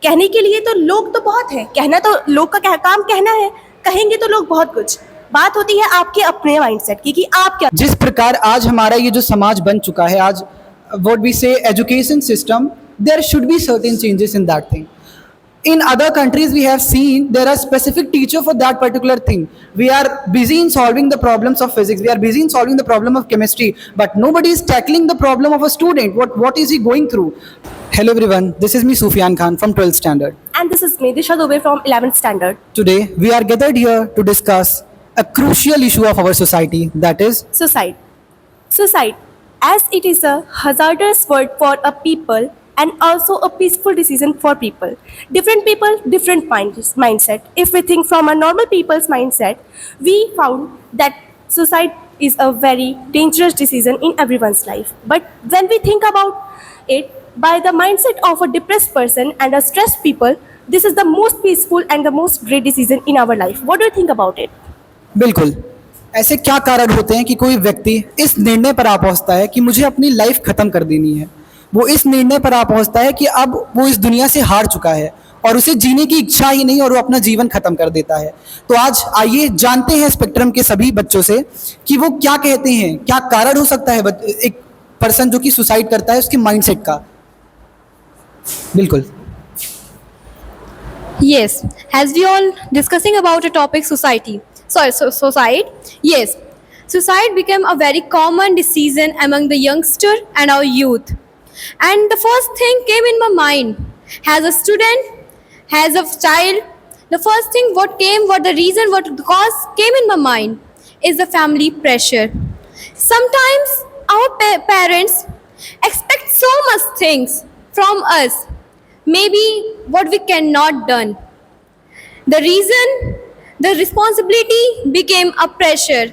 कहने के लिए तो लोग तो बहुत है, कहना तो लोग का काम कहना है, कहेंगे तो लोग बहुत कुछ। बात होती है आपके अपने माइंडसेट की कि आप क्या। जिस प्रकार आज हमारा ये जो समाज बन चुका है, आज what we say education system, there should be certain changes in that thing. In other countries we have seen there are specific teacher for that particular thing. We are busy in solving the problems of physics, we are busy in solving the problem of chemistry, but nobody is tackling the problem of a student. What is he going through? Hello everyone, this is me Sufyan Khan from 12th standard. And this is me Disha Dubey from 11th standard. Today we are gathered here to discuss a crucial issue of our society, that is Suicide. Suicide, as it is a hazardous word for a people and also a peaceful decision for people. Different people, different mindset. If we think from a normal people's mindset, we found that suicide is a very dangerous decision in everyone's life. But when we think about it by the mindset of a depressed person and a stressed people, this is the most peaceful and the most great decision in our life. What do you think about it? बिल्कुल. ऐसे क्या कारण होते हैं कि कोई व्यक्ति इस निर्णय पर आ पहुंचता है कि मुझे अपनी लाइफ खत्म कर देनी है. वो इस निर्णय पर आ पहुंचता है कि अब वो इस दुनिया से हार चुका है और उसे जीने की इच्छा ही नहीं और वो अपना जीवन खत्म कर देता है. तो आज आइए जानते हैं स्पेक्ट्रम के सभी बच्चों से कि वो क्या कहते हैं, क्या कारण हो सकता है एक पर्सन जो कि सुसाइड करता है उसके माइंडसेट का. बिल्कुल. Yes, as we all discussing about a topic suicide. Yes, suicide became a very common decision among the youngster and our youth. And the first thing came in my mind, as a student, as a child, the first thing what the reason, what the cause came in my mind is the family pressure. Sometimes our parents expect so much things from us, maybe what we cannot done. The reason, the responsibility became a pressure,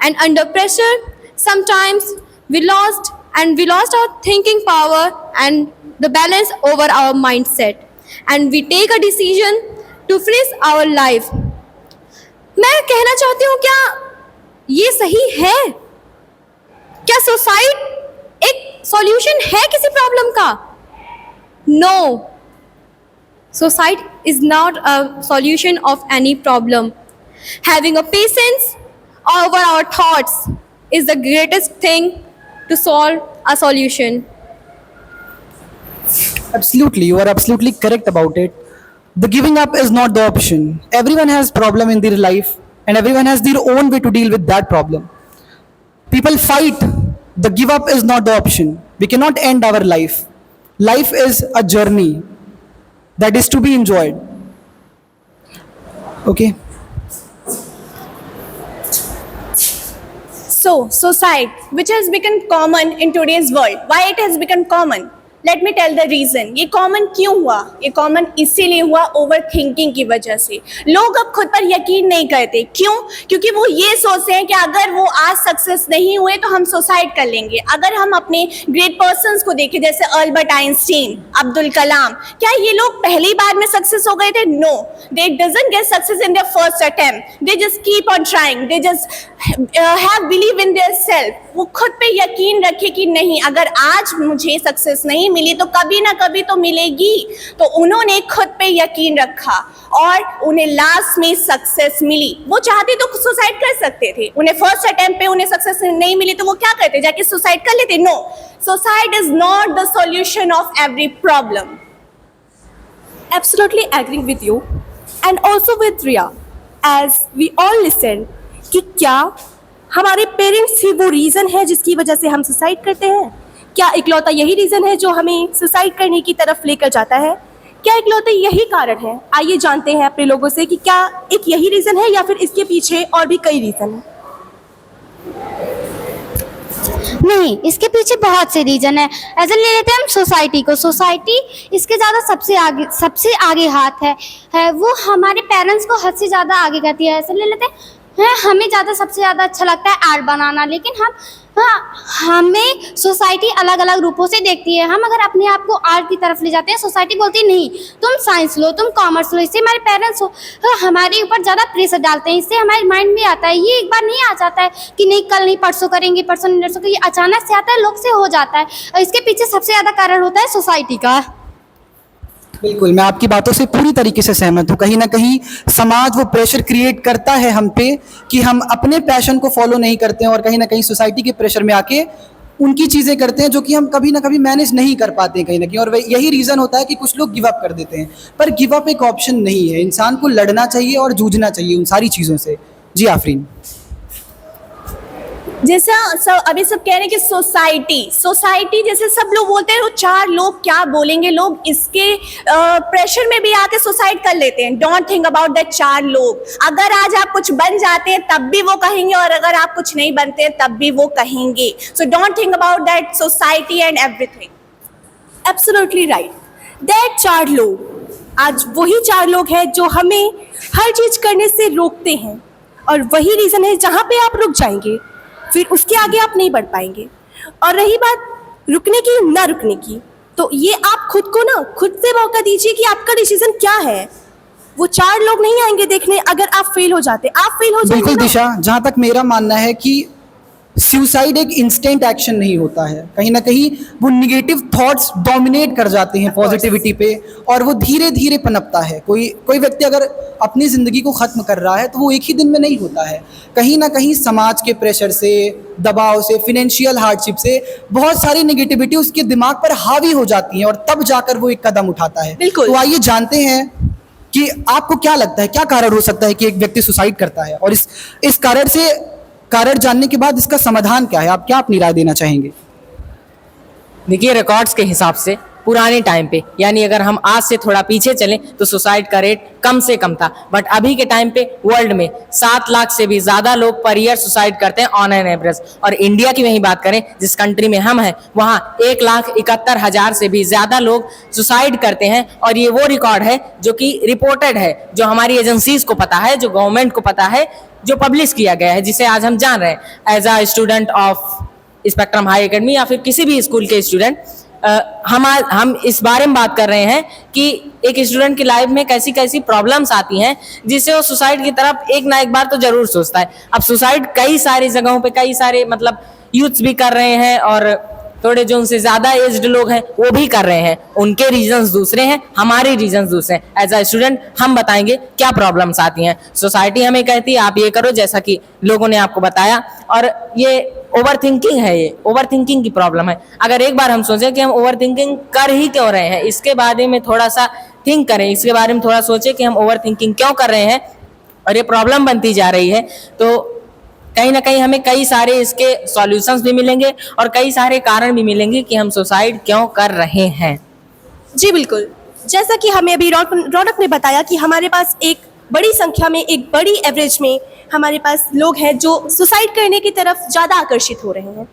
and under pressure, sometimes we lost our thinking power and the balance over our mindset, and we take a decision to freeze our life. मैं कहना चाहती हूँ, क्या ये सही है? क्या suicide एक सॉल्यूशन है किसी प्रॉब्लम का? No. Suicide is not a solution of any problem. Having a patience over our thoughts is the greatest thing to solve a solution. Absolutely, you are absolutely correct about it. The giving up is not the option. Everyone has problem in their life and everyone has their own way to deal with that problem. People fight. The give up is not the option. We cannot end our life. Life is a journey that is to be enjoyed. Okay. So, suicide, which has become common in today's world. Why it has become common? Let me tell the reason. ये common क्यों हुआ? ये common इसीलिए हुआ over thinking की वजह से. लोग अब खुद पर यकीन नहीं करते. क्यों? क्योंकि वो ये सोचते हैं कि अगर वो आज सक्सेस नहीं हुए तो हम सुसाइड कर लेंगे. अगर हम अपने ग्रेट पर्सन्स को देखें, जैसे अल्बर्ट आइंस्टीन, अब्दुल कलाम, क्या ये लोग पहली बार में सक्सेस हो गए थे? No, they doesn't get success in their first attempt. They just keep on trying. They just have believe in their self. वो खुद पे यकीन रखे कि नहीं, अगर आज मुझे सक्सेस नहीं मिली तो कभी ना कभी तो मिलेगी. तो उन्होंने खुद पे यकीन रखा और उन्हें लास्ट में सक्सेस मिली. वो चाहते तो सुसाइड कर सकते थे. उन्हें फर्स्ट अटेम्प्ट पे उन्हें सक्सेस नहीं मिली तो वो क्या करते? जाके सुसाइड कर लेते. No, suicide is not the solution of every problem. Absolutely agreeing with you and also with Riya, as we all listen कि क्या हमारे पेरेंट्स ही वो रीज़न है जिसकी वजह से हम सुसाइड करते हैं? क्या इकलौता यही रीज़न है जो हमें सुसाइड करने की तरफ लेकर जाता है? क्या इकलौते यही कारण है? आइए जानते हैं अपने लोगों से कि क्या एक यही रीज़न है या फिर इसके पीछे और भी कई रीज़न हैं? नहीं, इसके पीछे बहुत से रीजन है. ऐसे ले लेते हैं हम सोसाइटी को. सोसाइटी इसके ज़्यादा सबसे आगे हाथ है वो हमारे पेरेंट्स को हद से ज़्यादा आगे करती है. ऐसे ले लेते हैं हमें सबसे ज़्यादा अच्छा लगता है आर्ट बनाना, लेकिन हमें सोसाइटी अलग अलग रूपों से देखती है. हम अगर अपने आप को आर्ट की तरफ ले जाते हैं, सोसाइटी बोलती है नहीं तुम साइंस लो, तुम कॉमर्स लो. इससे हमारे पेरेंट्स हमारे ऊपर ज़्यादा प्रेशर डालते हैं. इससे हमारे माइंड में आता है, ये एक बार नहीं आ जाता है कि नहीं कल नहीं परसों करेंगे, परसों नहीं परसों. ये अचानक से आता है, लोग से हो जाता है. और इसके पीछे सबसे ज़्यादा कारण होता है सोसाइटी का. बिल्कुल, मैं आपकी बातों से पूरी तरीके से सहमत हूँ। कहीं न कहीं समाज वो प्रेशर क्रिएट करता है हम पे कि हम अपने पैशन को फॉलो नहीं करते हैं और कहीं न कहीं सोसाइटी के प्रेशर में आके उनकी चीज़ें करते हैं जो कि हम कभी न कभी मैनेज नहीं कर पाते हैं कहीं न कहीं, और वही यही रीज़न होता है कि कुछ लोग गिव अप कर देते हैं। पर गिव अप एक ऑप्शन नहीं है, इंसान को लड़ना चाहिए और जूझना चाहिए उन सारी चीज़ों से। जी आफरीन। जैसा सब अभी सब कह रहे हैं कि सोसाइटी जैसे सब लोग बोलते हैं वो चार लोग क्या बोलेंगे, लोग इसके प्रेशर में भी आके सुसाइड कर लेते हैं। डोंट थिंक अबाउट दैट चार लोग। अगर आज आप कुछ बन जाते हैं तब भी वो कहेंगे, और अगर आप कुछ नहीं बनते हैं तब भी वो कहेंगे। So don't think about that society and everything. Absolutely right. That चार लोग आज वही चार लोग हैं जो हमें हर चीज करने से रोकते हैं, और वही रीजन है जहाँ पे आप रुक जाएंगे, फिर उसके आगे आप नहीं बढ़ पाएंगे। और रही बात रुकने की ना रुकने की, तो ये आप खुद को ना खुद से मौका दीजिए कि आपका डिसीजन क्या है। वो चार लोग नहीं आएंगे देखने अगर आप फेल हो जाते, आप फेल हो जाएंगे बिल्कुल ना। दिशा, जहाँ तक मेरा मानना है कि सुसाइड एक इंस्टेंट एक्शन नहीं होता है। कहीं ना कहीं वो निगेटिव थॉट्स डोमिनेट कर जाते हैं पॉजिटिविटी पे, और वो धीरे धीरे पनपता है। कोई व्यक्ति अगर अपनी ज़िंदगी को ख़त्म कर रहा है तो वो एक ही दिन में नहीं होता है। कहीं ना कहीं समाज के प्रेशर से, दबाव से, फिनेंशियल हार्डशिप से बहुत सारी नेगेटिविटी उसके दिमाग पर हावी हो जाती है, और तब जाकर वो एक कदम उठाता है। बिल्कुल। तो आइए जानते हैं कि आपको क्या लगता है, क्या कारण हो सकता है कि एक व्यक्ति सुसाइड करता है, और इस कारण जानने के बाद इसका समाधान क्या है। आप क्या अपनी राय देना चाहेंगे? देखिए, रिकॉर्ड्स के हिसाब से पुराने टाइम पे, यानी अगर हम आज से थोड़ा पीछे चलें तो सुसाइड का रेट कम से कम था, बट अभी के टाइम पे वर्ल्ड में 7 लाख से भी ज़्यादा लोग पर ईयर सुसाइड करते हैं ऑन एन एवरेज। और इंडिया की वही बात करें, जिस कंट्री में हम हैं, वहाँ 1,71,000 से भी ज़्यादा लोग सुसाइड करते हैं। और ये वो रिकॉर्ड है जो कि रिपोर्टेड है, जो हमारी एजेंसीज को पता है, जो गवर्नमेंट को पता है, जो पब्लिश किया गया है, जिसे आज हम जान रहे हैं as a student of Spectrum High Academy या फिर किसी भी स्कूल के स्टूडेंट। हम इस बारे में बात कर रहे हैं कि एक स्टूडेंट की लाइफ में कैसी कैसी प्रॉब्लम्स आती हैं जिससे वो सुसाइड की तरफ एक ना एक बार तो जरूर सोचता है। अब सुसाइड कई सारी जगहों पे कई सारे यूथ्स भी कर रहे हैं, और थोड़े जो उनसे ज्यादा एज्ड लोग हैं वो भी कर रहे हैं। उनके रीजंस दूसरे हैं, हमारे रीजंस दूसरे हैं। एज अ स्टूडेंट हम बताएंगे क्या प्रॉब्लम्स आती हैं। सोसाइटी हमें कहती है आप ये करो, जैसा कि लोगों ने आपको बताया, और ये ओवर थिंकिंग है, ये ओवर थिंकिंग की प्रॉब्लम है। अगर एक बार हम सोचें कि हम ओवर थिंकिंग कर ही क्यों रहे हैं, इसके बारे में थोड़ा सा थिंक करें, इसके बारे में थोड़ा सोचें कि हम ओवर थिंकिंग क्यों कर रहे हैं और ये प्रॉब्लम बनती जा रही है, तो कहीं ना कहीं हमें कई सारे इसके सॉल्यूशंस भी मिलेंगे और कई सारे कारण भी मिलेंगे कि हम सुसाइड क्यों कर रहे हैं। जी बिल्कुल। जैसा कि हमें अभी रौनक ने बताया कि हमारे पास एक बड़ी संख्या में, एक बड़ी एवरेज में हमारे पास लोग हैं जो सुसाइड करने की तरफ ज़्यादा आकर्षित हो रहे हैं।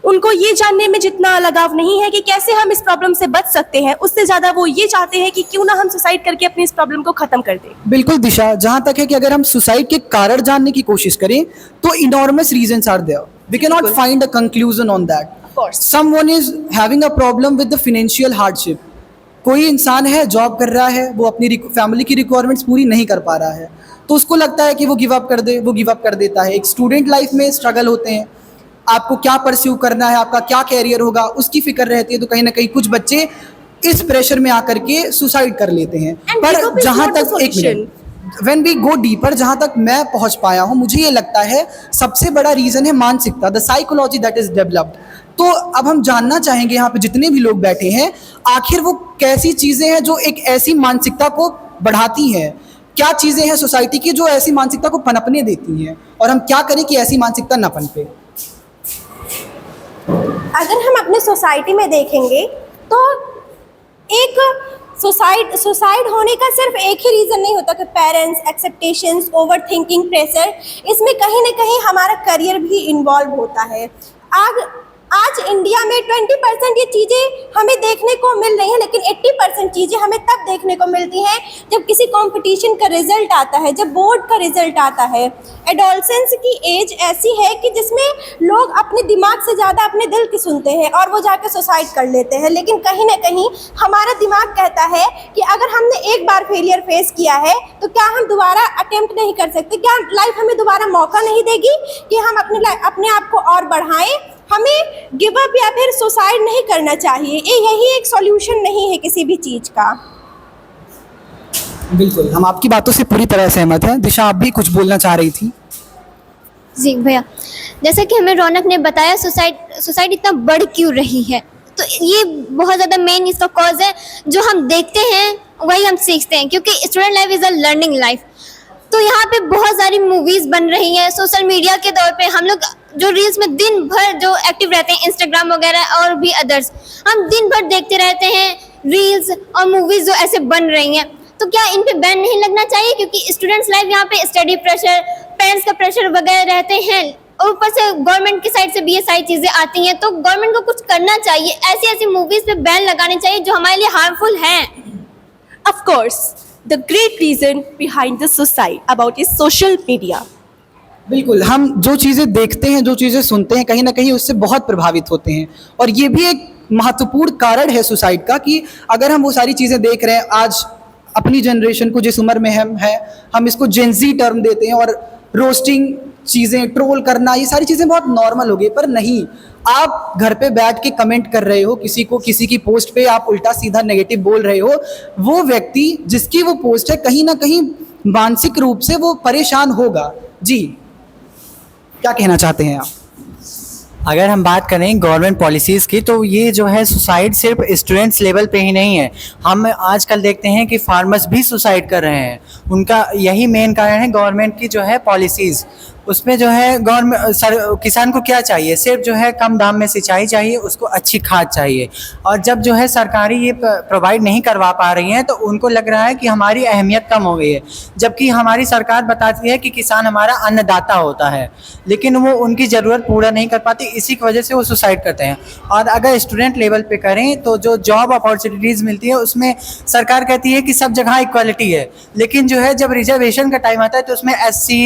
उनको ये जानने में जितना लगाव नहीं है कि कैसे हम इस प्रॉब्लम से बच सकते हैं, उससे ज़्यादा वो ये चाहते हैं कि क्यों ना हम सुसाइड करके अपनी इस प्रॉब्लम को ख़त्म कर दें। बिल्कुल दिशा, जहाँ तक है कि अगर हम सुसाइड के कारण जानने की कोशिश करें तो enormous reasons are there, we can not find a conclusion on that. course. Someone is having a problem with the financial hardship. कोई इंसान है, जॉब कर रहा है, वो अपनी फैमिली की रिक्वायरमेंट्स पूरी नहीं कर पा रहा है, तो उसको लगता है कि वो गिव अप कर दे, वो गिव अप कर देता है। एक स्टूडेंट लाइफ में स्ट्रगल होते हैं, आपको क्या परस्यू करना है, आपका क्या कैरियर होगा, उसकी फिक्र रहती है, तो कहीं ना कहीं कुछ बच्चे इस प्रेशर में आकर के सुसाइड कर लेते हैं। And पर give up is जहाँ not the तक एक solution. Minute, when we go deeper, जहाँ तक मैं पहुँच पाया हूँ, मुझे ये लगता है सबसे बड़ा रीज़न है मानसिकता, the psychology that is developed. तो अब हम जानना चाहेंगे यहाँ पे जितने भी लोग बैठे हैं, आखिर वो कैसी चीज़ें हैं जो एक ऐसी मानसिकता को बढ़ाती हैं, क्या चीज़ें हैं सोसाइटी की जो ऐसी मानसिकता को पनपने देती हैं, और हम क्या करें कि ऐसी मानसिकता न पनपे। अगर हम अपने सोसाइटी में देखेंगे तो एक सुसाइड होने का सिर्फ एक ही रीज़न नहीं होता कि पेरेंट्स, एक्सेप्टेशंस, ओवर थिंकिंग, प्रेशर, इसमें कहीं ना कहीं हमारा करियर भी इन्वॉल्व होता है। आज इंडिया में 20% ये चीज़ें हमें देखने को मिल रही हैं, लेकिन 80% चीज़ें हमें तब देखने को मिलती हैं जब किसी कंपटीशन का रिजल्ट आता है, जब बोर्ड का रिजल्ट आता है। एडोलसेंस की एज ऐसी है कि जिसमें लोग अपने दिमाग से ज़्यादा अपने दिल की सुनते हैं और वो जाकर सुसाइड कर लेते हैं। लेकिन कहीं ना कहीं हमारा दिमाग कहता है कि अगर हमने एक बार फेलियर फेस किया है तो क्या हम दोबारा अटेम्प्ट नहीं कर सकते, क्या लाइफ हमें दोबारा मौका नहीं देगी कि हम अपने आप को और बढ़ाएं। हमें गिव अप या फिर सुसाइड नहीं करना चाहिए, यही एक सॉल्यूशन नहीं है किसी भी चीज़ का। बिल्कुल, हम आपकी बातों से पूरी तरह सहमत हैं। दिशा, आप भी कुछ बोलना चाह रही थी। जी भैया, जैसा कि हमें रौनक ने बताया, सुसाइड इतना बढ़ क्यों रही है, तो ये बहुत ज़्यादा मेन इसका कॉज है। जो हम देखते हैं वही हम सीखते हैं, क्योंकि student life is a learning life. तो यहाँ पे बहुत सारी मूवीज़ बन रही हैं। सोशल मीडिया के दौर पे हम लोग जो रील्स में दिन भर जो एक्टिव रहते हैं, इंस्टाग्राम वगैरह और भी अदर्स, हम दिन भर देखते रहते हैं रील्स और मूवीज़ जो ऐसे बन रही हैं। तो क्या इन पे बैन नहीं लगना चाहिए? क्योंकि स्टूडेंट्स लाइफ यहाँ पे स्टडी प्रेशर, पेरेंट्स का प्रेशर वगैरह रहते हैं, और ऊपर से गवर्नमेंट की साइड से भी ये सारी चीज़ें आती हैं। तो गवर्नमेंट को कुछ करना चाहिए, ऐसी ऐसी मूवीज़ पे बैन लगाने चाहिए जो हमारे लिए हार्मफुल हैं। Of course, the great reason behind the suicide about is social media. बिल्कुल, हम जो चीज़ें देखते हैं, जो चीज़ें सुनते हैं, कहीं ना कहीं उससे बहुत प्रभावित होते हैं। और ये भी एक महत्वपूर्ण कारण है सुसाइड का, कि अगर हम वो सारी चीज़ें देख रहे हैं, आज अपनी जनरेशन को जिस उम्र में हम इसको जेनजी टर्म देते हैं, और रोस्टिंग चीज़ें, ट्रोल करना, ये सारी चीज़ें बहुत नॉर्मल हो गई। पर नहीं, आप घर पे बैठ के कमेंट कर रहे हो, किसी की पोस्ट पे आप उल्टा सीधा नेगेटिव बोल रहे हो, वो व्यक्ति जिसकी वो पोस्ट है कहीं ना कहीं मानसिक रूप से वो परेशान होगा। जी, क्या कहना चाहते हैं आप? अगर हम बात करें गवर्नमेंट पॉलिसीज़ की, तो ये जो है सुसाइड सिर्फ स्टूडेंट्स लेवल पे ही नहीं है। हम आजकल देखते हैं कि फार्मर्स भी सुसाइड कर रहे हैं। उनका यही मेन कारण है गवर्नमेंट की जो है पॉलिसीज़। उसमें जो है किसान को क्या चाहिए? सिर्फ जो है कम दाम में सिंचाई चाहिए, उसको अच्छी खाद चाहिए। और जब जो है सरकारी ये प्रोवाइड नहीं करवा पा रही हैं, तो उनको लग रहा है कि हमारी अहमियत कम हो गई है। जबकि हमारी सरकार बताती है कि किसान हमारा अन्नदाता होता है, लेकिन वो उनकी ज़रूरत पूरा नहीं कर पाती, इसी की वजह से वो सुसाइड करते हैं। और अगर स्टूडेंट लेवल पे करें तो जो जॉब अपॉर्चुनिटीज़ मिलती है उसमें सरकार कहती है कि सब जगह इक्वालिटी है, लेकिन जो है जब रिजर्वेशन का टाइम आता है तो उसमें SC,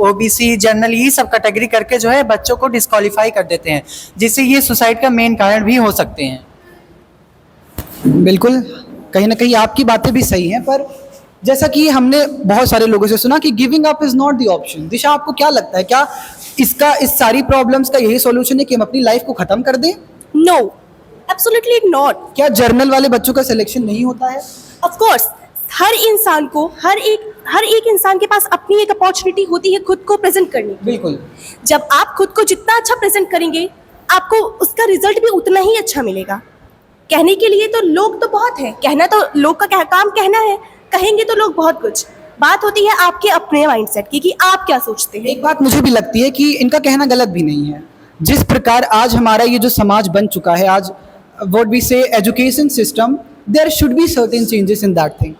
OBC, जनरल, ये सब कैटेगरी करके जो है बच्चों को डिस्क्वालीफाई कर देते हैं, जिससे ये सुसाइड का मेन कारण भी हो सकते हैं। बिल्कुल, कहीं ना कहीं आपकी बातें भी सही हैं, पर जैसा कि हमने बहुत सारे लोगों से सुना कि giving up is not the option. Disha, आपको क्या लगता है, क्या इस सारी प्रॉब्लम्स का यही सॉल्यूशन है कि हम अपनी लाइफ को ख़त्म कर दें? No, absolutely not. क्या जर्नल वाले बच्चों का सिलेक्शन नहीं होता है? Of course, हर इंसान को, हर एक इंसान के पास अपनी एक अपॉर्चुनिटी होती है खुद को प्रेजेंट करने की। बिल्कुल। जब आप खुद को जितना अच्छा प्रेजेंट करेंगे, आपको उसका रिजल्ट भी उतना ही अच्छा मिलेगा। कहने के लिए तो लोग तो बहुत है, कहना तो लोग का काम कहना है, कहेंगे तो लोग बहुत कुछ। बात होती है आपके अपने माइंडसेट की, कि आप क्या सोचते हैं। एक बात मुझे भी लगती है कि इनका कहना गलत भी नहीं है। जिस प्रकार आज हमारा ये जो समाज बन चुका है, आज what we say education system, there should be certain changes in that thing.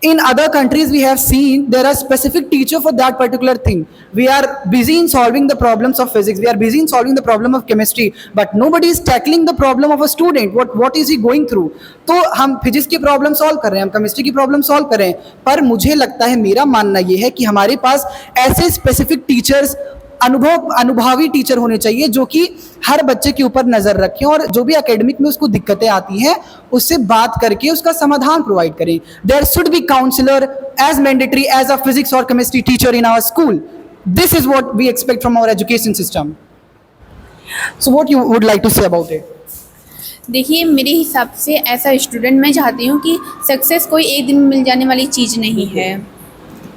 In other countries we have seen there are specific teacher for that particular thing. We are busy in solving the problems of physics, we are busy in solving the problem of chemistry, but nobody is tackling the problem of a student. What is he going through? तो हम physics की problem solve कर रहे हैं, हम chemistry की problem solve कर रहे हैं, पर मुझे लगता है, मेरा मानना ये है कि हमारे पास ऐसे स्पेसिफिक टीचर्स, अनुभवी टीचर होने चाहिए जो कि हर बच्चे के ऊपर नज़र रखें और जो भी एकेडमिक में उसको दिक्कतें आती हैं उससे बात करके उसका समाधान प्रोवाइड करें. There should be counsellor as mandatory as a physics और chemistry teacher in our school. This is what we expect from our education system. So what you would like to say about it? देखिए, मेरे हिसाब से ऐसा student मैं चाहती हूँ कि सक्सेस कोई एक दिन में मिल जाने वाली चीज़ नहीं है.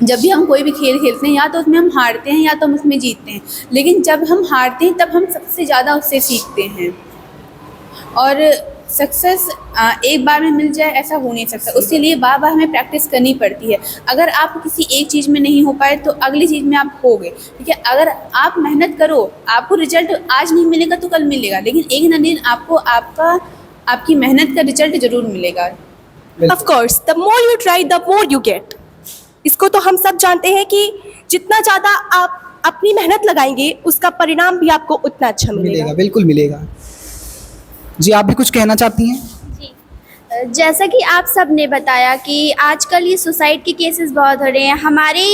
जब भी हम कोई भी खेल खेलते हैं, या तो उसमें हम हारते हैं या तो हम उसमें जीतते हैं, लेकिन जब हम हारते हैं तब हम सबसे ज़्यादा उससे सीखते हैं. और सक्सेस एक बार में मिल जाए ऐसा हो नहीं सकता, उसके लिए बार बार हमें प्रैक्टिस करनी पड़ती है. अगर आप किसी एक चीज़ में नहीं हो पाए तो अगली चीज़ में आप हो गए, ठीक है. अगर आप मेहनत करो, आपको रिजल्ट आज नहीं मिलेगा तो कल मिलेगा, लेकिन एक ना दिन आपको आपकी मेहनत का रिजल्ट ज़रूर मिलेगा. Of course, the more you try, the more you get. इसको तो हम सब जानते हैं कि जितना ज़्यादा आप अपनी मेहनत लगाएंगे उसका परिणाम भी आपको उतना अच्छा मिलेगा. बिल्कुल मिलेगा. जी, आप भी कुछ कहना चाहती हैं? जी, जैसा कि आप सब ने बताया कि आजकल ये सुसाइड के केसेस बहुत हो रहे हैं. हमारे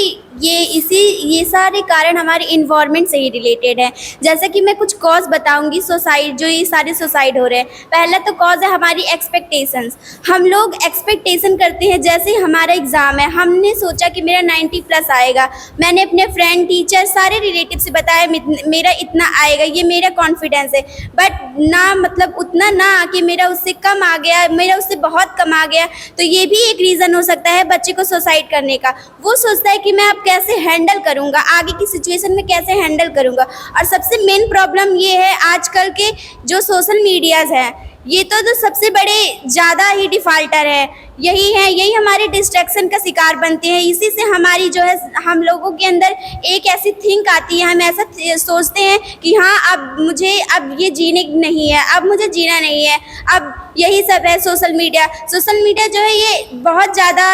ये सारे कारण हमारे इन्वायरमेंट से ही रिलेटेड है। जैसे कि मैं कुछ कॉज बताऊंगी सुसाइड, जो ये सारे सुसाइड हो रहे हैं। पहला तो कॉज है हमारी एक्सपेक्टेशंस। हम लोग एक्सपेक्टेशन करते हैं, जैसे हमारा एग्ज़ाम है, हमने सोचा कि मेरा 90 प्लस आएगा, मैंने अपने फ्रेंड, टीचर, सारे रिलेटिव से बताया मेरा इतना आएगा, ये मेरा कॉन्फिडेंस है। बट ना मतलब उतना ना आके मेरा उससे कम आ गया, मेरा उससे बहुत कम आ गया, तो ये भी एक रीज़न हो सकता है बच्चे को सुसाइड करने का। वो सोचता है कि मैं अब कैसे हैंडल करूँगा, आगे की सिचुएशन में कैसे हैंडल करूँगा। और सबसे मेन प्रॉब्लम ये है आजकल के जो सोशल मीडियाज़ हैं, ये तो सबसे बड़े ज़्यादा ही डिफ़ाल्टर है, यही हमारे डिस्ट्रैक्शन का शिकार बनते हैं। इसी से हमारी जो है, हम लोगों के अंदर एक ऐसी थिंक आती है, हम ऐसा सोचते हैं कि हाँ अब ये जीने नहीं है, अब मुझे जीना नहीं है, अब यही सब है सोशल मीडिया जो है ये बहुत ज़्यादा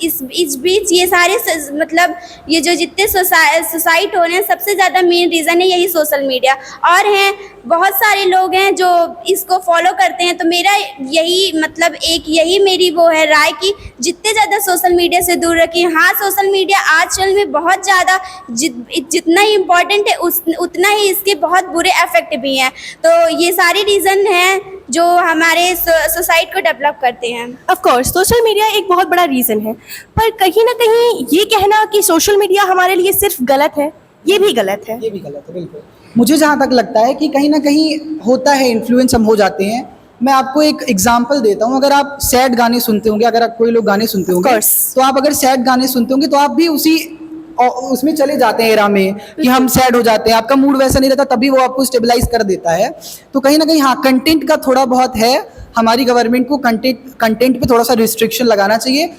इस बीच ये सारे मतलब ये जो जितने सुसाइड हो रहे हैं, सबसे ज़्यादा मेन रीज़न है यही सोशल मीडिया। और हैं बहुत सारे लोग हैं जो इसको फॉलो करते हैं, तो मेरा यही मेरी वो है राय कि जितने ज़्यादा सोशल मीडिया से दूर रखें। हाँ, सोशल मीडिया आजकल में बहुत ज़्यादा जितना ही इम्पोर्टेंट है उतना ही इसके बहुत बुरे इफेक्ट भी हैं। तो ये सारे रीज़न हैं जो हमारे सोसाइटी को डेवलप करते हैं। ऑफ कोर्स सोशल मीडिया एक बहुत बड़ा रीज़न है, पर कहीं ना कहीं ये कहना कि सोशल मीडिया हमारे लिए सिर्फ गलत है, ये भी गलत है। ये भी गलत है, बिल्कुल। मुझे जहाँ तक लगता है कि कहीं ना कहीं होता है, इन्फ्लुएंस हम हो जाते हैं। मैं आपको एक एग्जांपल देता हूँ। अगर आप सैड गाने सुनते होंगे, अगर आप कोई लोग गाने सुनते होंगे, तो आप अगर सैड गाने सुनते होंगे तो आप भी उसमें चले जाते हैं एरा में कि हम सैड हो जाते हैं, आपका मूड वैसा नहीं रहता, तभी वो आपको स्टेबलाइज कर देता है। तो कहीं ना कहीं हाँ, कंटेंट का थोड़ा बहुत है, हमारी गवर्नमेंट को कंटेंट पे थोड़ा सा रिस्ट्रिक्शन लगाना चाहिए।